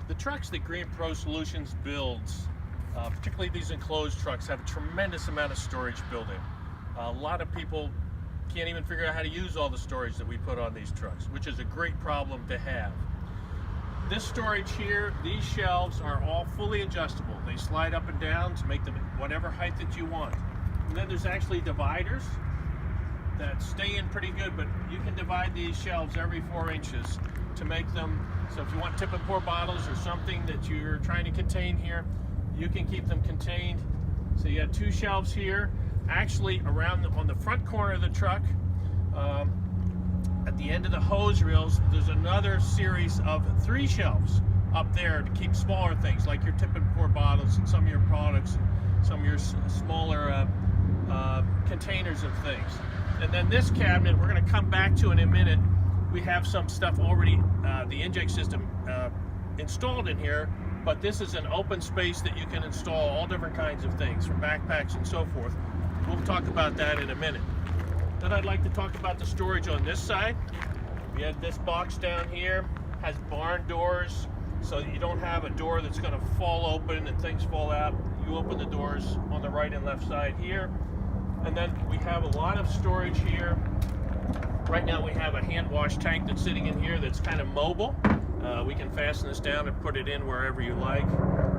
The trucks that Green Pro Solutions builds, particularly these enclosed trucks, have a tremendous amount of storage built in. A lot of people can't even figure out how to use all the storage that we put on these trucks, which is a great problem to have. This storage here, these shelves are all fully adjustable. They slide up and down to make them whatever height that you want. And then there's actually dividers that stay in pretty good, but you can divide these shelves every 4 inches to make them, so if you want tip and pour bottles or something that you're trying to contain here, you can keep them contained. So you got 2 shelves here. Actually, on the front corner of the truck, at the end of the hose reels, there's another series of 3 shelves up there to keep smaller things like your tip and pour bottles and some of your products, and some of your smaller containers of things. And then this cabinet, we're going to come back to in a minute. We have some stuff already, the inject system installed in here, but this is an open space that you can install all different kinds of things, from backpacks and so forth. We'll talk about that in a minute. Then I'd like to talk about the storage on this side. We have this box down here, has barn doors, so you don't have a door that's going to fall open and things fall out. You open the doors on the right and left side here. And then we have a lot of storage here. Right now we have a hand wash tank that's sitting in here that's kind of mobile. We can fasten this down and put it in wherever you like.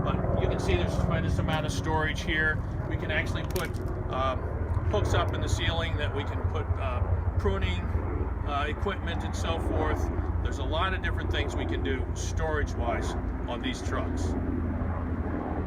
But you can see there's a tremendous amount of storage here. We can actually put hooks up in the ceiling that we can put pruning equipment and so forth. There's a lot of different things we can do storage-wise on these trucks.